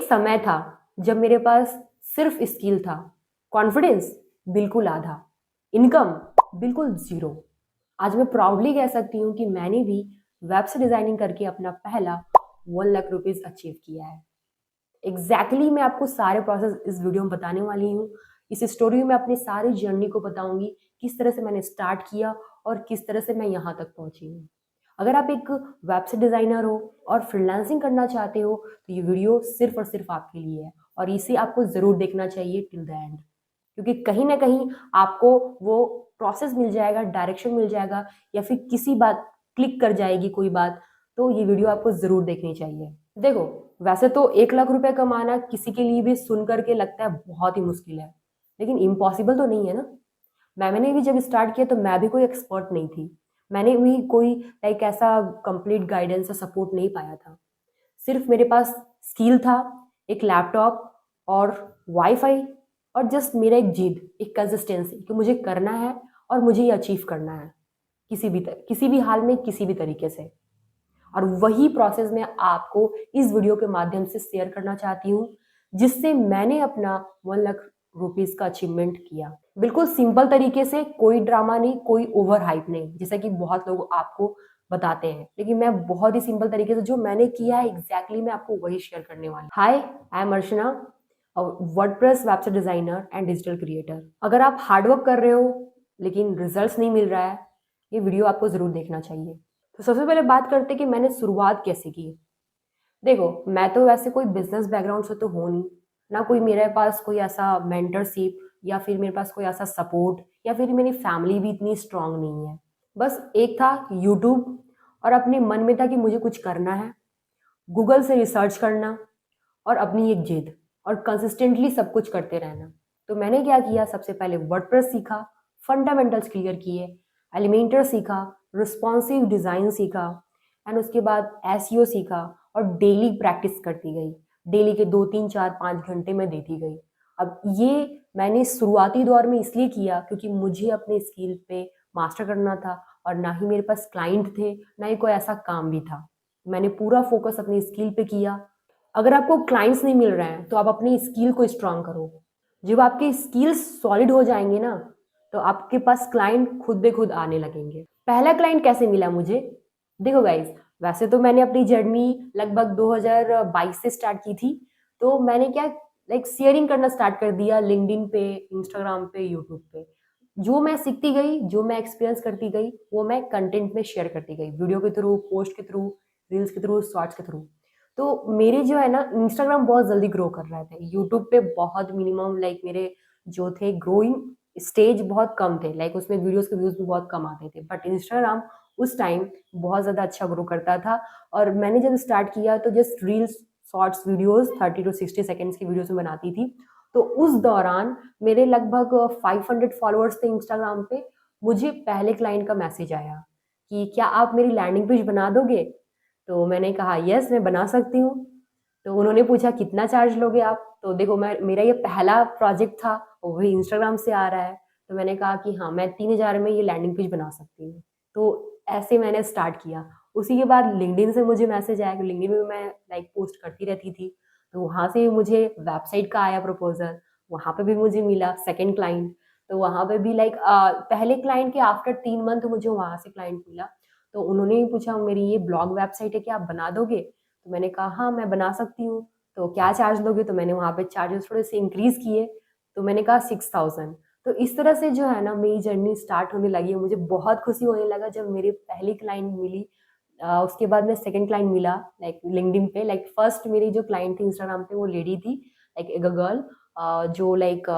समय था जब मेरे पास सिर्फ स्किल था, कॉन्फिडेंस बिल्कुल आधा, इनकम बिल्कुल ज़ीरो। आज मैं प्राउडली कह सकती हूँ कि मैंने भी वेबसाइट डिज़ाइनिंग करके अपना पहला 1 लाख रुपीज़ अचीव किया है। एग्जैक्टली मैं आपको सारे प्रोसेस इस वीडियो में बताने वाली हूँ। इस स्टोरी में अपनी सारी जर्नी को बताऊंगी, किस तरह से मैंने स्टार्ट किया और किस तरह से मैं यहाँ तक पहुँची हूँ। अगर आप एक वेबसाइट डिज़ाइनर हो और फ्रीलांसिंग करना चाहते हो तो ये वीडियो सिर्फ और सिर्फ आपके लिए है और इसे आपको ज़रूर देखना चाहिए टिल द एंड, क्योंकि कहीं ना कहीं आपको वो प्रोसेस मिल जाएगा, डायरेक्शन मिल जाएगा, या फिर किसी बात क्लिक कर जाएगी कोई बात, तो ये वीडियो आपको ज़रूर देखनी चाहिए। देखो, वैसे तो 1 लाख रुपए कमाना किसी के लिए भी सुन करके लगता है बहुत ही मुश्किल है, लेकिन इम्पॉसिबल तो नहीं है ना। मैंने भी जब स्टार्ट किया तो मैं भी कोई एक्सपर्ट नहीं थी। मैंने भी कोई लाइक ऐसा कंप्लीट गाइडेंस या सपोर्ट नहीं पाया था। सिर्फ मेरे पास स्किल था, एक लैपटॉप और वाईफाई, और जस्ट मेरा एक जिद, एक कंसिस्टेंसी कि मुझे करना है और मुझे ये अचीव करना है किसी भी हाल में, किसी भी तरीके से। और वही प्रोसेस मैं आपको इस वीडियो के माध्यम से शेयर करना चाहती हूँ, जिससे मैंने अपना 1 लाख रुपीज का अचीवमेंट किया। बिल्कुल सिंपल तरीके से, कोई ड्रामा नहीं, कोई ओवर हाइप नहीं, जैसा कि बहुत लोग आपको बताते हैं, लेकिन मैं बहुत ही सिंपल तरीके से जो मैंने किया है एग्जैक्टली मैं आपको वही शेयर करने वाली। Hi, I am Archana, WordPress website designer and digital creator. अगर आप हार्डवर्क कर रहे हो लेकिन रिजल्ट्स नहीं मिल रहा है, ये वीडियो आपको जरूर देखना चाहिए। तो सबसे पहले बात करते हैं कि मैंने शुरुआत कैसे की। देखो, मैं तो वैसे कोई बिजनेस बैकग्राउंड से तो हो नहीं, ना कोई मेरे पास कोई ऐसा मेंटरशिप या फिर मेरे पास कोई ऐसा सपोर्ट, या फिर मेरी फैमिली भी इतनी स्ट्रांग नहीं है। बस एक था यूट्यूब, और अपने मन में था कि मुझे कुछ करना है, गूगल से रिसर्च करना और अपनी एक जिद, और कंसिस्टेंटली सब कुछ करते रहना। तो मैंने क्या किया, सबसे पहले वर्डप्रेस सीखा, फंडामेंटल्स क्लियर किए, एलिमेंटर सीखा, रिस्पॉन्सिव डिज़ाइन सीखा, एंड उसके बाद एसईओ सीखा, और डेली प्रैक्टिस करती गई। डेली के 2 3 4 5 घंटे में देती गई। अब ये मैंने शुरुआती दौर में इसलिए किया क्योंकि मुझे अपने स्किल पे मास्टर करना था, और ना ही मेरे पास क्लाइंट थे, ना ही कोई ऐसा काम भी था। मैंने पूरा फोकस अपनी स्किल पे किया। अगर आपको क्लाइंट्स नहीं मिल रहे हैं तो आप अपनी स्किल को स्ट्रांग करो। जब आपके स्किल्स सॉलिड हो जाएंगे ना, तो आपके पास क्लाइंट खुद बे खुद आने लगेंगे। पहला क्लाइंट कैसे मिला मुझे? देखो गाइज, वैसे तो मैंने अपनी जर्नी लगभग 2022 से स्टार्ट की थी। तो मैंने क्या, लाइक शेयरिंग करना स्टार्ट कर दिया लिंक्डइन पे, इंस्टाग्राम पे, यूट्यूब पे। जो मैं सीखती गई, जो मैं एक्सपीरियंस करती गई, वो मैं कंटेंट में शेयर करती गई, वीडियो के थ्रू, पोस्ट के थ्रू, रील्स के थ्रू, शॉर्ट्स के थ्रू। तो मेरे जो है ना, इंस्टाग्राम बहुत जल्दी ग्रो कर रहे थे, यूट्यूब पे बहुत मिनिमम, लाइक मेरे जो थे ग्रोइंग स्टेज बहुत कम थे, लाइक उसमें वीडियोस के व्यूज भी बहुत कम आते थे, बट इंस्टाग्राम उस टाइम बहुत ज़्यादा अच्छा ग्रो करता था। और मैंने जब स्टार्ट किया तो just reels, shorts videos 30 to 60 seconds की वीडियोस में बनाती थी। तो उस दौरान मेरे लगभग 500 फॉलोअर्स थे इंस्टाग्राम पे। मुझे पहले क्लाइंट का मैसेज आया कि क्या आप मेरी लैंडिंग पेज बना दोगे? तो मैंने कहा यस, मैं बना सकती हूँ। तो उन्होंने पूछा कितना चार्ज लोगे आप? तो देखो, मेरा ये पहला प्रोजेक्ट था, वही इंस्टाग्राम से आ रहा है। तो मैंने कहा कि हाँ, मैं 3000 में ये लैंडिंग पेज बना सकती हूँ। तो ऐसे मैंने स्टार्ट किया। उसी के बाद लिंक्डइन से मुझे मैसेज आया, लिंक्डइन में मैं लाइक पोस्ट करती रहती थी। तो वहाँ से मुझे वेबसाइट का आया प्रपोजल, वहाँ पे भी मुझे मिला सेकेंड क्लाइंट। तो वहाँ पे भी लाइक पहले क्लाइंट के आफ्टर 3 मंथ मुझे वहाँ से क्लाइंट मिला। तो उन्होंने ही पूछा, मेरी ये ब्लॉग वेबसाइट है, क्या आप बना दोगे? तो मैंने कहा हाँ, मैं बना सकती हूँ। तो क्या चार्ज लोगे? तो मैंने वहाँ पे चार्जेस थोड़े से इंक्रीज किए। तो मैंने कहा 6000। तो इस तरह से जो है ना, मेरी जर्नी स्टार्ट होने लगी। मुझे बहुत खुशी होने लगा जब मेरी पहली क्लाइंट मिली। उसके बाद में सेकंड क्लाइंट मिला, लाइक लिंक्डइन पे। लाइक फर्स्ट मेरी जो क्लाइंट थी इंस्टाग्राम पे, वो लेडी थी, लाइक एक गर्ल, जो like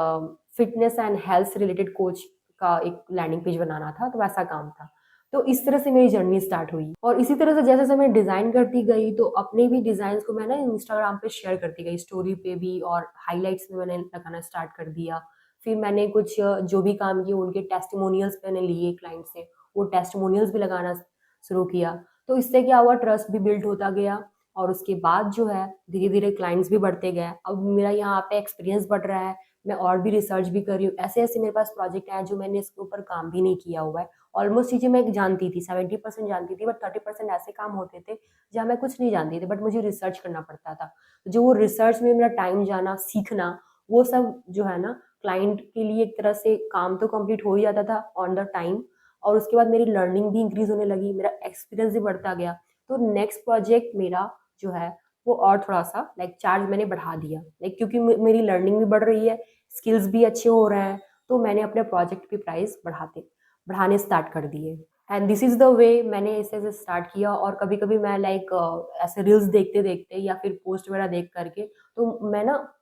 fitness and health related coach का एक लैंडिंग पेज बनाना था, तो वैसा काम था। तो इस तरह से मेरी जर्नी स्टार्ट हुई। और इसी तरह से जैसे जैसे मैं डिज़ाइन करती गई, तो अपने भी डिज़ाइंस को मैं ना इंस्टाग्राम पे शेयर करती गई, स्टोरी पे भी, और हाइलाइट्स में मैंने लगाना स्टार्ट कर दिया। फिर मैंने कुछ जो भी काम किए उनके टेस्टिमोनियल्स मैंने लिए क्लाइंट से, वो टेस्टिमोनियल्स भी लगाना शुरू किया। तो इससे क्या हुआ, ट्रस्ट भी बिल्ड होता गया। और उसके बाद जो है, धीरे धीरे क्लाइंट्स भी बढ़ते गए। अब मेरा यहाँ पे एक्सपीरियंस बढ़ रहा है, मैं और भी रिसर्च भी कर रही हूँ। ऐसे ऐसे मेरे पास प्रोजेक्ट हैं जो मैंने इसके ऊपर काम भी नहीं किया हुआ है। ऑलमोस्ट चीज़ें मैं जानती थी, 70% जानती थी, बट 30% ऐसे काम होते थे जहाँ मैं कुछ नहीं जानती थी, बट मुझे रिसर्च करना पड़ता था। जो वो रिसर्च में मेरा टाइम जाना, सीखना, वो सब जो है ना, क्लाइंट के लिए एक तरह से काम तो कंप्लीट हो ही जाता था ऑन द टाइम, और उसके बाद मेरी लर्निंग भी इंक्रीज होने लगी, मेरा एक्सपीरियंस भी बढ़ता गया। तो नेक्स्ट प्रोजेक्ट मेरा जो है वो और थोड़ा सा लाइक चार्ज मैंने बढ़ा दिया, लाइक क्योंकि मेरी लर्निंग भी बढ़ रही है, स्किल्स भी अच्छे हो रहे हैं, तो मैंने अपने प्रोजेक्ट की प्राइस बढ़ाने स्टार्ट कर दिए। And this is the way मैंने इसे स्टार्ट किया। और कभी कभी मैं लाइक ऐसे रील्स देखते देखते या फिर पोस्ट वगैरह देख करके, तो मैं ना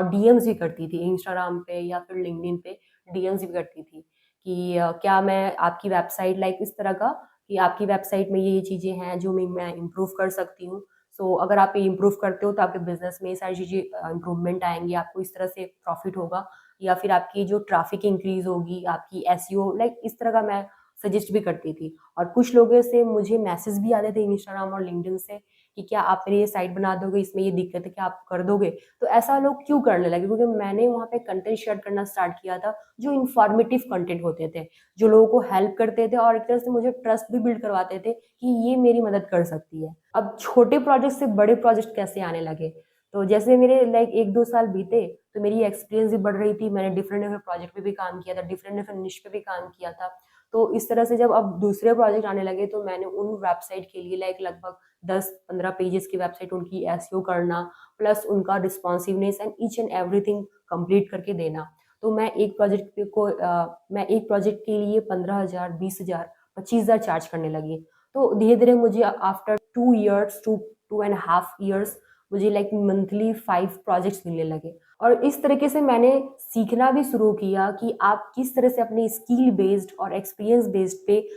डीएम्स भी करती थी इंस्टाग्राम पे या फिर लिंक्डइन पे, डीएम्स भी करती थी कि क्या मैं आपकी वेबसाइट लाइक इस तरह का, कि आपकी वेबसाइट में ये चीज़ें हैं जो मैं इम्प्रूव कर सकती हूँ। सो अगर आप ये इम्प्रूव करते हो तो आपके बिजनेस में ये सारी चीज़ें इम्प्रूवमेंट आएंगी, आपको इस तरह से प्रॉफिट होगा, या फिर आपकी जो ट्रैफिक इंक्रीज होगी, आपकी एसईओ, लाइक इस तरह का मैं सजेस्ट भी करती थी। और कुछ लोगों से मुझे मैसेज भी आते थे इंस्टाग्राम और लिंक्डइन से कि क्या आप मेरी ये साइट बना दोगे, इसमें ये दिक्कत है, क्या आप कर दोगे? तो ऐसा लोग क्यों करने लगे? क्योंकि मैंने वहाँ पे कंटेंट शेयर करना स्टार्ट किया था जो इन्फॉर्मेटिव कंटेंट होते थे, जो लोगों को हेल्प करते थे और एक तरह से मुझे ट्रस्ट भी बिल्ड करवाते थे कि ये मेरी मदद कर सकती है। अब छोटे प्रोजेक्ट से बड़े प्रोजेक्ट कैसे आने लगे? तो जैसे मेरे लाइक 1-2 साल बीते, तो मेरी एक्सपीरियंस भी बढ़ रही थी, मैंने डिफरेंट डिफरेंट प्रोजेक्ट पे भी काम किया था, डिफरेंट डिफरेंट निश पे भी काम किया था। तो इस तरह से जब अब दूसरे प्रोजेक्ट आने लगे, तो मैंने उन वेबसाइट के लिए लाइक लगभग 10-15 पेजेस की वेबसाइट उनकी एसईओ करना, प्लस उनका responsiveness and each and everything complete करके देना। तो मैं एक प्रोजेक्ट के लिए 15,000, 20,000, 25,000 चार्ज करने लगी। तो धीरे धीरे मुझे आफ्टर 2 years, 2.5 years, मुझे लाइक मंथली 5 प्रोजेक्ट्स मिलने लगे। और इस तरीके से मैंने सीखना भी शुरू किया कि आप किस तरह से अपने स्किल बेस्ड और एक्सपीरियंस बेस्ड पे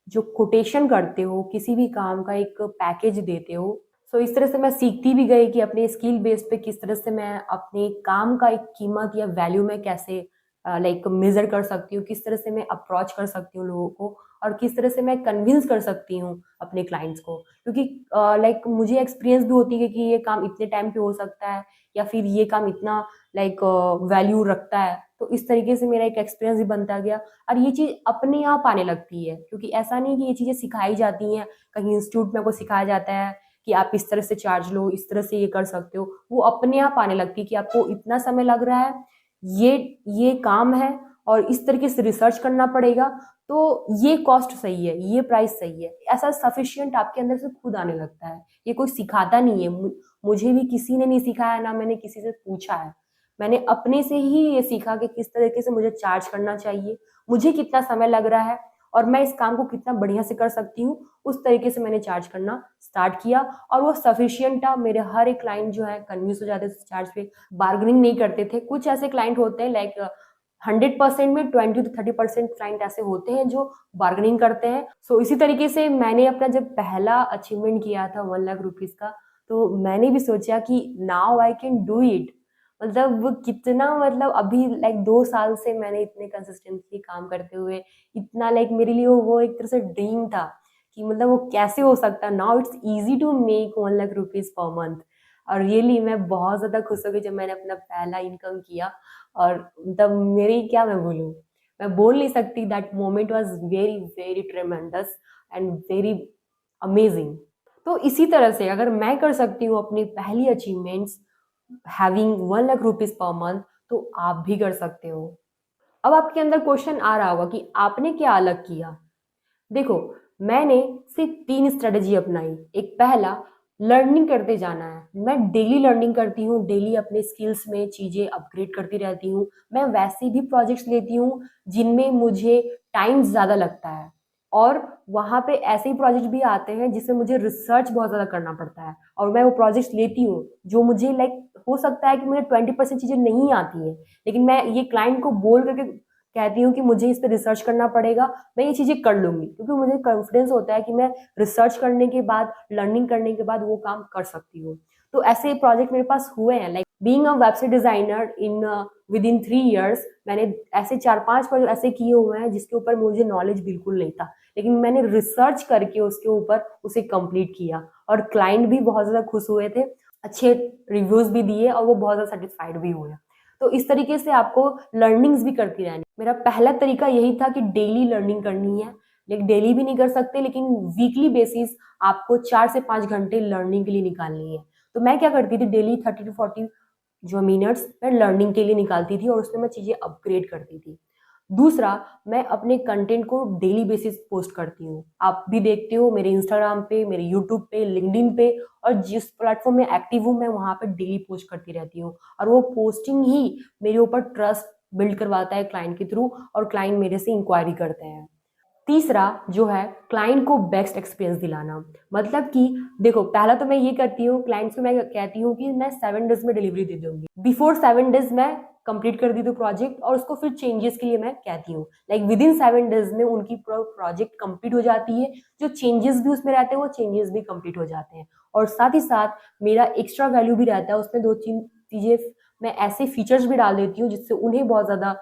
जो कोटेशन करते हो, किसी भी काम का एक पैकेज देते हो। सो इस तरह से मैं सीखती भी गई कि अपने स्किल बेस पे किस तरह से मैं अपने काम का एक कीमत या वैल्यू में कैसे लाइक मेजर कर सकती हूँ, किस तरह से मैं अप्रोच कर सकती हूँ लोगों को, और किस तरह से मैं कन्विंस कर सकती हूँ अपने क्लाइंट्स को। क्योंकि लाइक मुझे एक्सपीरियंस भी होती है कि ये काम इतने टाइम पे हो सकता है, या फिर ये काम इतना लाइक वैल्यू रखता है। तो इस तरीके से मेरा एक एक्सपीरियंस भी बनता गया, और ये चीज़ अपने आप आने लगती है, क्योंकि ऐसा नहीं कि ये चीज़ें सिखाई जाती हैं, कहीं इंस्टीट्यूट में आपको सिखाया जाता है कि आप इस तरह से चार्ज लो, इस तरह से ये कर सकते हो। वो अपने आप आने लगती है कि आपको इतना समय लग रहा है, ये ये काम है, और इस तरीके से रिसर्च करना पड़ेगा, तो ये कॉस्ट सही है, ये प्राइस सही है। ऐसा सफिशिएंट आपके अंदर से खुद आने लगता है। ये कोई सिखाता नहीं है, मुझे भी किसी ने नहीं सिखाया, ना मैंने किसी से पूछा है। मैंने अपने से ही ये सीखा कि किस तरीके से मुझे चार्ज करना चाहिए, मुझे कितना समय लग रहा है, और मैं इस काम को कितना बढ़िया से कर सकती हूँ। उस तरीके से मैंने चार्ज करना स्टार्ट किया, और वो सफिशिएंट था। मेरे हर एक क्लाइंट जो है कन्विंस हो जाते थे चार्ज पे, बार्गेनिंग नहीं करते थे। कुछ ऐसे क्लाइंट होते हैं लाइक 100% में 20 to 30% क्लाइंट ऐसे होते हैं जो बार्गेनिंग करते हैं। सो इसी तरीके से मैंने अपना जब पहला अचीवमेंट किया था 1 लाख रुपीज का, तो मैंने भी सोचा कि now I can do it. मतलब वो कितना, मतलब अभी लाइक 2 साल से मैंने इतने कंसिस्टेंटली काम करते हुए, इतना लाइक मेरे लिए वो एक तरह से ड्रीम था कि मतलब वो कैसे हो सकता है। Now it's easy to make 1 lakh rupees per month. और रियली मैं बहुत ज़्यादा खुश हो गई जब मैंने अपना पहला इनकम किया। और तब मेरी क्या मैं बोलूँ, मैं बोल नहीं सकती। That moment was very very ट्रेमेंडस and very amazing. तो इसी तरह से अगर मैं कर सकती हूँ अपनी पहली achievements having 1 lakh rupees per month, तो आप भी कर सकते हो। अब आपके अंदर क्वेश्चन आ रहा होगा कि आपने क्या अलग किया। देखो, मैंने सिर्फ 3 स्ट्रेटजी अपनाई। एक पहला, लर्निंग करते जाना है। मैं डेली लर्निंग करती हूँ, डेली अपने स्किल्स में चीज़ें अपग्रेड करती रहती हूँ। मैं वैसे भी प्रोजेक्ट्स लेती हूँ जिनमें मुझे टाइम ज़्यादा लगता है, और वहाँ पे ऐसे ही प्रोजेक्ट भी आते हैं जिसमें मुझे रिसर्च बहुत ज़्यादा करना पड़ता है, और मैं वो प्रोजेक्ट्स लेती हूँ जो मुझे लाइक हो सकता है कि मुझे 20% चीज़ें नहीं आती हैं, लेकिन मैं ये क्लाइंट को बोल करके कहती हूँ कि मुझे इस पे रिसर्च करना पड़ेगा, मैं ये चीज़ें कर लूँगी, क्योंकि मुझे कॉन्फिडेंस होता है कि मैं रिसर्च करने के बाद, लर्निंग करने के बाद वो काम कर सकती हूँ। तो ऐसे प्रोजेक्ट मेरे पास हुए हैं, like being a website designer in with in 3 years। मैंने ऐसे 4-5 प्रोजेक्ट ऐसे किए हुए हैं जिसके ऊपर मुझे नॉलेज बिल्कुल नहीं था, लेकिन मैंने रिसर्च करके उसके ऊपर उसे कंप्लीट किया, और क्लाइंट भी बहुत ज़्यादा खुश हुए थे, अच्छे रिव्यूज भी दिए, और वो बहुत ज़्यादा सेटिस्फाइड भी हुए। तो इस तरीके से आपको लर्निंग्स भी करती रहनी। मेरा पहला तरीका यही था कि डेली लर्निंग करनी है, लेकिन डेली भी नहीं कर सकते, लेकिन वीकली बेसिस आपको 4 से 5 घंटे लर्निंग के लिए निकालनी है। तो मैं क्या करती थी, डेली 30 to 40 जो मिनट्स मैं लर्निंग के लिए निकालती थी और उसमें मैं चीज़ें अपग्रेड करती थी। दूसरा, मैं अपने कंटेंट को डेली बेसिस पोस्ट करती हूँ। आप भी देखते हो मेरे इंस्टाग्राम पे, मेरे यूट्यूब पे, लिंक्डइन पे, और जिस प्लेटफॉर्म में एक्टिव हूँ मैं वहाँ पे डेली पोस्ट करती रहती हूँ। और वो पोस्टिंग ही मेरे ऊपर ट्रस्ट बिल्ड करवाता है क्लाइंट के थ्रू, और क्लाइंट मेरे से इंक्वायरी करते हैं। तीसरा जो है, क्लाइंट को बेस्ट एक्सपीरियंस दिलाना। मतलब कि देखो, पहला तो मैं ये करती हूँ, क्लाइंट्स को मैं कहती हूँ कि मैं 7 डेज में डिलीवरी दे दूंगी। बिफोर 7 डेज मैं कंप्लीट कर दी तो प्रोजेक्ट, और उसको फिर चेंजेस के लिए मैं कहती हूँ, लाइक विद इन 7 डेज में उनकी प्रोजेक्ट कंप्लीट हो जाती है। जो चेंजेस भी उसमें रहते हैं वो चेंजेस भी कंप्लीट हो जाते हैं। और साथ ही साथ मेरा एक्स्ट्रा वैल्यू भी रहता है उसमें, 2-3 चीजें मैं ऐसे फीचर्स भी डाल देती हूँ जिससे उन्हें बहुत ज़्यादा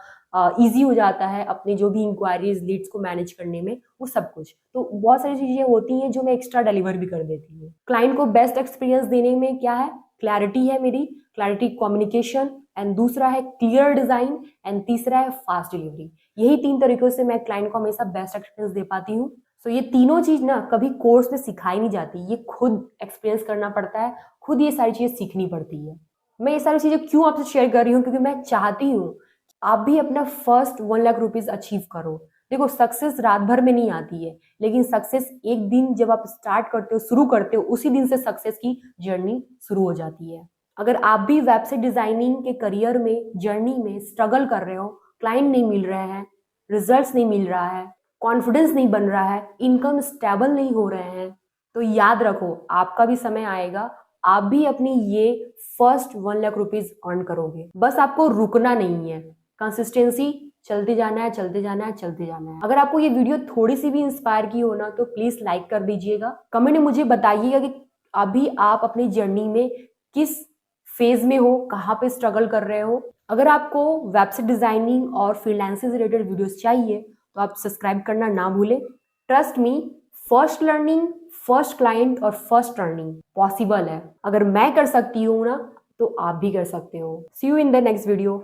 ईजी हो जाता है अपनी जो भी इंक्वायरीज लीड्स को मैनेज करने में, वो सब कुछ। तो बहुत सारी चीज़ें होती हैं जो मैं एक्स्ट्रा डिलीवर भी कर देती हूँ। क्लाइंट को बेस्ट एक्सपीरियंस देने में क्या है, क्लैरिटी है मेरी, क्लैरिटी कम्युनिकेशन, एंड दूसरा है क्लियर डिजाइन, एंड तीसरा है फास्ट डिलीवरी। यही 3 तरीकों से मैं क्लाइंट को हमेशा बेस्ट एक्सपीरियंस दे पाती हूँ। सो ये तीनों चीज ना कभी कोर्स में सिखाई नहीं जाती, ये खुद एक्सपीरियंस करना पड़ता है, खुद ये सारी चीजें सीखनी पड़ती है। मैं ये सारी चीजें क्यों आपसे शेयर कर रही हूँ, क्योंकि मैं चाहती हूँ आप भी अपना फर्स्ट 1 लाख रुपीज अचीव करो। देखो, सक्सेस रात भर में नहीं आती है, लेकिन सक्सेस एक दिन जब आप स्टार्ट करते हो, शुरू करते हो, उसी दिन से सक्सेस की जर्नी शुरू हो जाती है। अगर आप भी वेबसाइट डिजाइनिंग के करियर में, जर्नी में स्ट्रगल कर रहे हो, क्लाइंट नहीं मिल रहे हैं, रिजल्ट्स नहीं मिल रहा है, कॉन्फिडेंस नहीं बन रहा है, इनकम स्टेबल नहीं हो रहे हैं, तो याद रखो, आपका भी समय आएगा, आप भी अपनी ये फर्स्ट 1 लाख रुपीज अर्न करोगे। बस आपको रुकना नहीं है, कंसिस्टेंसी, चलते जाना है, चलते जाना है, चलते जाना है। अगर आपको ये वीडियो थोड़ी सी भी इंस्पायर की हो ना, तो प्लीज लाइक कर दीजिएगा। कमेंट में मुझे बताइएगा कि अभी आप अपनी जर्नी में किस फेज में हो, कहाँ पे स्ट्रगल कर रहे हो। अगर आपको वेबसाइट डिजाइनिंग और फ्रीलांसिंग से रिलेटेड वीडियोस चाहिए तो आप सब्सक्राइब करना ना भूलें। Trust me, first learning, first client और फर्स्ट अर्निंग पॉसिबल है। अगर मैं कर सकती हूँ ना, तो आप भी कर सकते हो। See you in the next video.